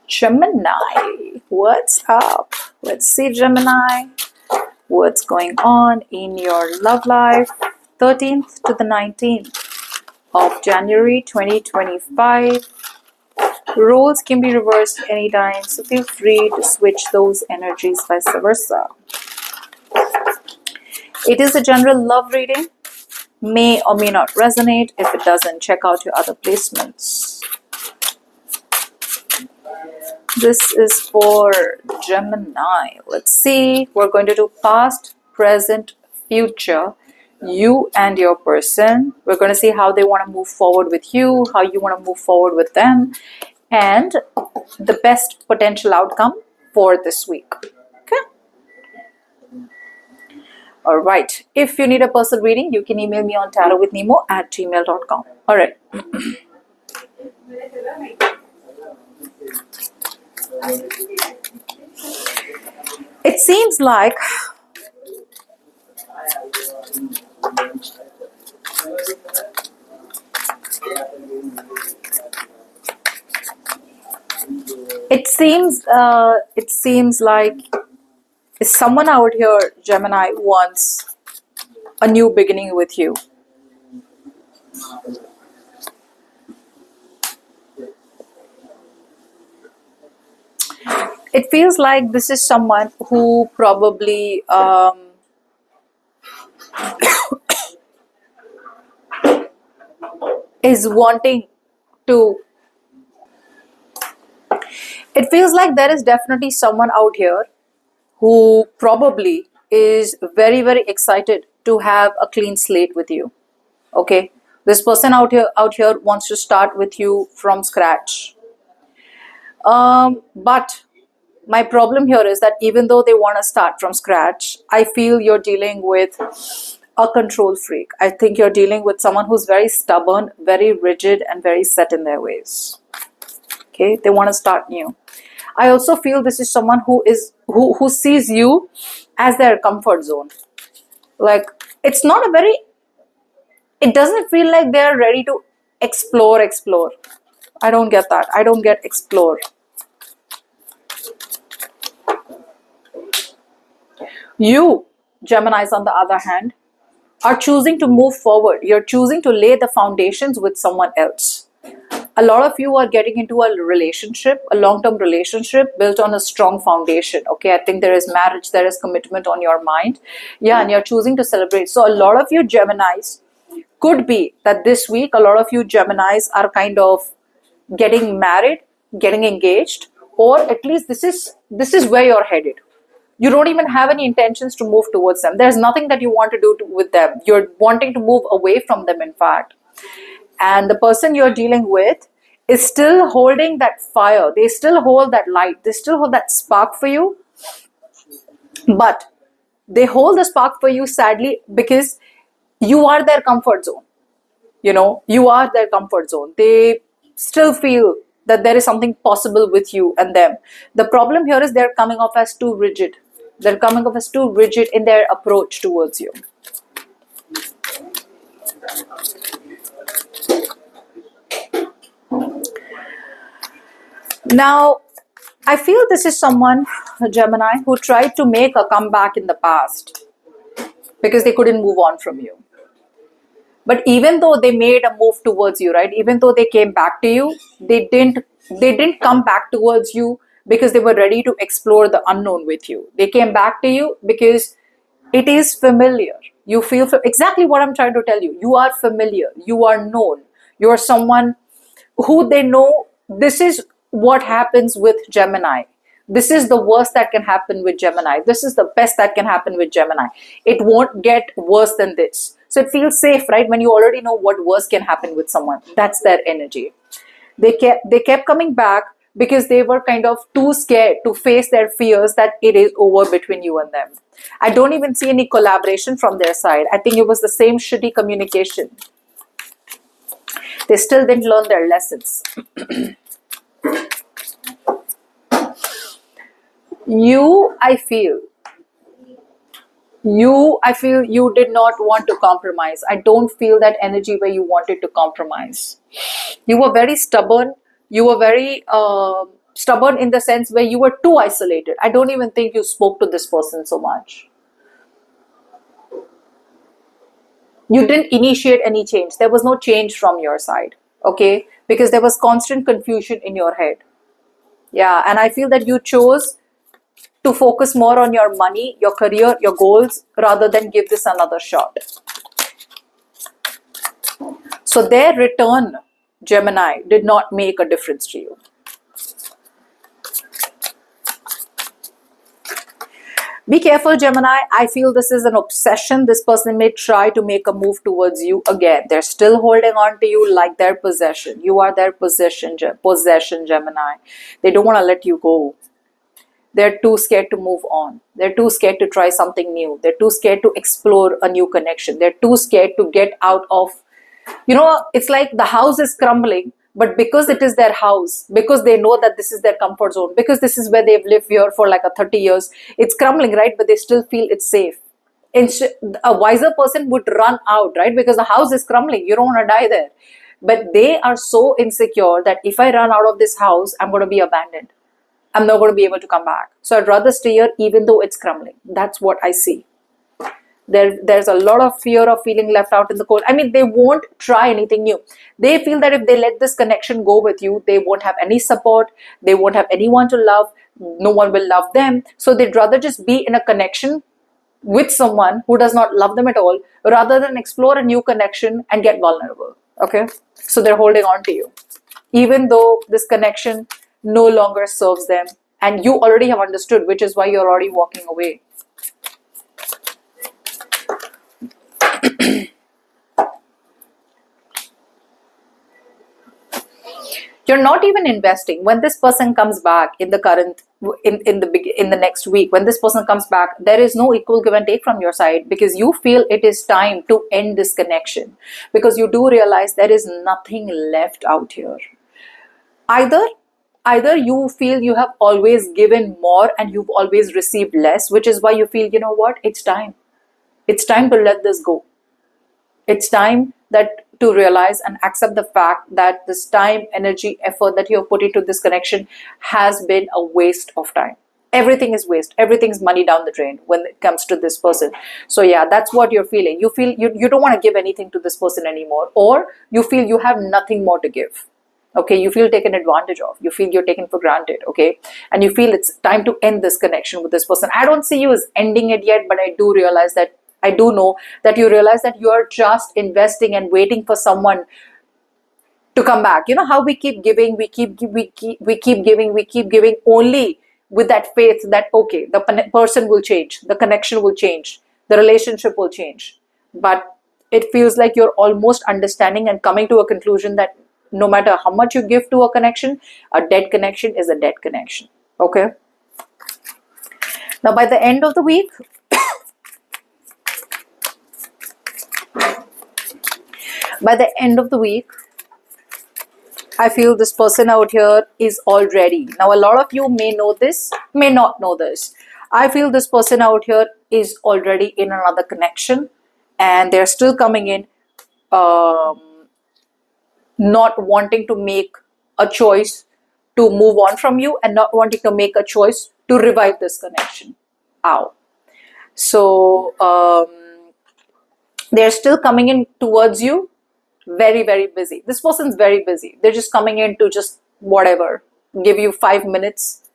Gemini, what's up? Let's see, Gemini, what's going on in your love life, 13th to the 19th of January 2025. Roles can be reversed anytime, so feel free to switch those energies, vice versa. It is a general love reading, may or may not resonate. If it doesn't, check out your other placements. This is for Gemini. Let's see. We're going to do past, present, future. You and your person. We're going to see how they want to move forward with you, how you want to move forward with them, and the best potential outcome for this week. Okay? All right. If you need a personal reading, you can email me on tarotwithnemo@gmail.com. All right. It seems like it seems like someone out here, Gemini, wants a new beginning with you. It feels like this is someone who probably is wanting to. It feels like there is definitely someone out here who probably is very, very excited to have a clean slate with you. Okay, this person out here wants to start with you from scratch. But my problem here is that even though they want to start from scratch, I feel you're dealing with a control freak. I think you're dealing with someone who's very stubborn, very rigid, and very set in their ways. Okay, they want to start new. I also feel this is someone who sees you as their comfort zone. Like, it's not a very, it doesn't feel like they're ready to explore. I don't get that. I don't get explore. You, Geminis, on the other hand, are choosing to move forward. You're choosing to lay the foundations with someone else. A lot of you are getting into a relationship, a long-term relationship built on a strong foundation. Okay, I think there is marriage, there is commitment on your mind. Yeah, and you're choosing to celebrate. So a lot of you Geminis, could be that this week, a lot of you Geminis are kind of getting married, getting engaged, or at least this is where you're headed. You don't even have any intentions to move towards them. There's nothing that you want to do with them. You're wanting to move away from them, in fact. And the person you're dealing with is still holding that fire. They still hold that light. They still hold that spark for you. But they hold the spark for you, sadly, because you are their comfort zone. You know, you are their comfort zone. They still feel that there is something possible with you and them. The problem here is they're coming off as too rigid. They're coming off as too rigid in their approach towards you. Now, I feel this is someone, Gemini, who tried to make a comeback in the past because they couldn't move on from you. But even though they made a move towards you, right? Even though they came back to you, they didn't come back towards you because they were ready to explore the unknown with you. They came back to you because it is familiar. You feel exactly what I'm trying to tell you. You are familiar. You are known. You are someone who they know. This is what happens with Gemini. This is the worst that can happen with Gemini. This is the best that can happen with Gemini. It won't get worse than this. So it feels safe, right? When you already know what worse can happen with someone. That's their energy. They kept coming back because they were kind of too scared to face their fears that it is over between you and them. I don't even see any collaboration from their side. I think it was the same shitty communication. They still didn't learn their lessons. I feel you did not want to compromise. I don't feel that energy where you wanted to compromise. You were very stubborn. You were very Stubborn in the sense where you were too isolated. I don't even think you spoke to this person so much. You didn't initiate any change. There was no change from your side, okay? Because there was constant confusion in your head. Yeah, and I feel that you chose to focus more on your money, your career, your goals, rather than give this another shot. So their return, Gemini, did not make a difference to you. Be careful, Gemini. I feel this is an obsession. This person may try to make a move towards you again. They're still holding on to you like their possession. You are their possession, Gemini. They don't want to let you go. They're too scared to move on. They're too scared to try something new. They're too scared to explore a new connection. They're too scared to get out of, it's like the house is crumbling, but because it is their house, because they know that this is their comfort zone, because this is where they've lived here for like a 30 years, it's crumbling, right? But they still feel it's safe. A wiser person would run out, right? Because the house is crumbling. You don't want to die there. But they are so insecure that if I run out of this house, I'm going to be abandoned. I'm not going to be able to come back. So I'd rather stay here even though it's crumbling. That's what I see. There's a lot of fear of feeling left out in the cold. I mean, they won't try anything new. They feel that if they let this connection go with you, they won't have any support. They won't have anyone to love. No one will love them. So they'd rather just be in a connection with someone who does not love them at all, rather than explore a new connection and get vulnerable. Okay? So they're holding on to you. Even though this connection no longer serves them. And you already have understood, which is why you're already walking away. You're not even investing. When this person comes back in the next week, when this person comes back, there is no equal give and take from your side, because you feel it is time to end this connection, because you do realize there is nothing left out here. Either you feel you have always given more and you've always received less, which is why you feel, you know what, it's time to let this go. It's time to realize and accept the fact that this time, energy, effort that you have put into this connection has been a waste of time. Everything is waste. Everything's money down the drain when it comes to this person. So yeah, that's what you're feeling. You feel you don't want to give anything to this person anymore, or you feel you have nothing more to give. Okay, you feel taken advantage of. You feel you're taken for granted. Okay, and you feel it's time to end this connection with this person. I don't see you as ending it yet, but I do know that you realize that you are just investing and waiting for someone to come back. You know how we keep giving, we keep giving only with that faith that, okay, the person will change, the connection will change, the relationship will change. But it feels like you're almost understanding and coming to a conclusion that no matter how much you give to a connection, a dead connection is a dead connection. Okay. Now, by the end of the week, I feel this person out here is already. Now, a lot of you may know this, may not know this. I feel this person out here is already in another connection, and they're still coming in, not wanting to make a choice to move on from you, and not wanting to make a choice to revive this connection. Ow. So, they're still coming in towards you, very, very busy. This person's very busy. They're just coming in to just whatever, give you 5 minutes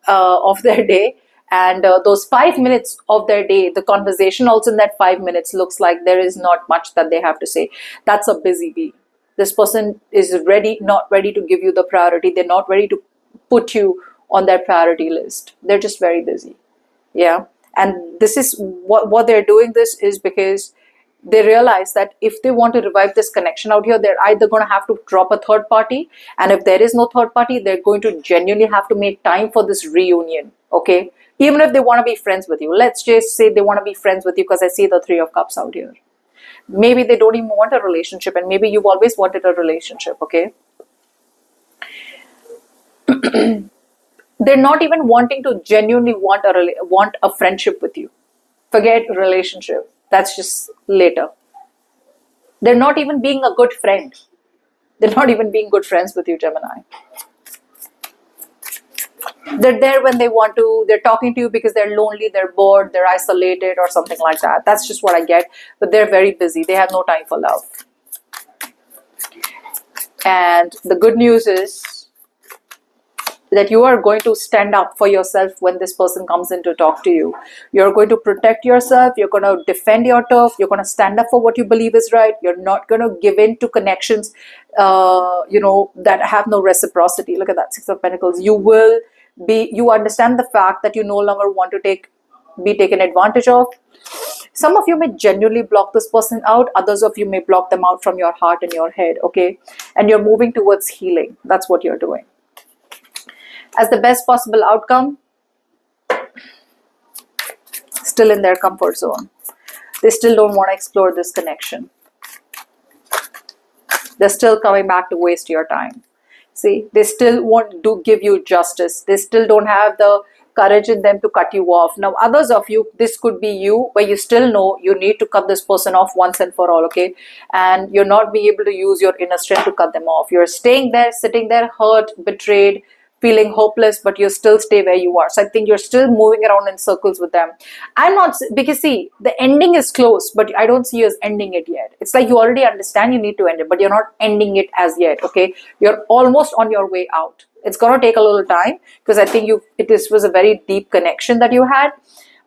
of their day. And those 5 minutes of their day, the conversation also in that 5 minutes looks like there is not much that they have to say. That's a busy bee. This person is not ready to give you the priority. They're not ready to put you on their priority list. They're just very busy. Yeah. And this is what they're doing this is because they realize that if they want to revive this connection out here, they're either going to have to drop a third party. And if there is no third party, they're going to genuinely have to make time for this reunion. Okay. Even if they want to be friends with you. Let's just say they want to be friends with you, because I see the 3 of Cups out here. Maybe they don't even want a relationship, and maybe you've always wanted a relationship. Okay. They're not even wanting to genuinely want a friendship with you. Forget relationship. That's just later. They're not even being a good friend. They're not even being good friends with you, Gemini. They're there when they want to. They're talking to you because they're lonely, they're bored, they're isolated, or something like that. That's just what I get. But they're very busy. They have no time for love. And the good news is that you are going to stand up for yourself when this person comes in to talk to you. You're going to protect yourself. You're going to defend your turf. You're going to stand up for what you believe is right. You're not going to give in to connections, that have no reciprocity. Look at that, Six of Pentacles. You understand the fact that you no longer want to be taken advantage of. Some of you may genuinely block this person out. Others of you may block them out from your heart and your head, okay? And you're moving towards healing. That's what you're doing. As the best possible outcome, still in their comfort zone. They still don't want to explore this connection. They're still coming back to waste your time. See, they still want to give you justice. They still don't have the courage in them to cut you off. Now, others of you, this could be you, where you still know you need to cut this person off once and for all, okay? And you're not being able to use your inner strength to cut them off. You're staying there, sitting there, hurt, betrayed, feeling hopeless, but you still stay where you are. So I think you're still moving around in circles with them. I'm not, because see, the ending is close, but I don't see you as ending it yet. It's like you already understand you need to end it, but you're not ending it as yet, okay? You're almost on your way out. It's going to take a little time, because I think this was a very deep connection that you had,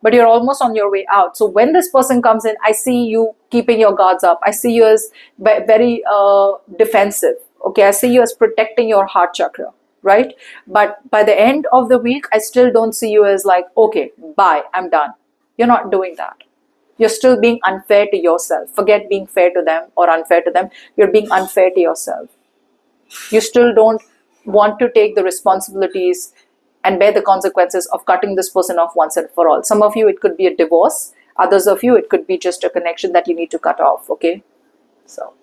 but you're almost on your way out. So when this person comes in, I see you keeping your guards up. I see you as very defensive, okay? I see you as protecting your heart chakra. Right? But by the end of the week, I still don't see you as like, okay, bye, I'm done. You're not doing that. You're still being unfair to yourself. Forget being fair to them or unfair to them. You're being unfair to yourself. You still don't want to take the responsibilities and bear the consequences of cutting this person off once and for all. Some of you, it could be a divorce. Others of you, it could be just a connection that you need to cut off, okay? So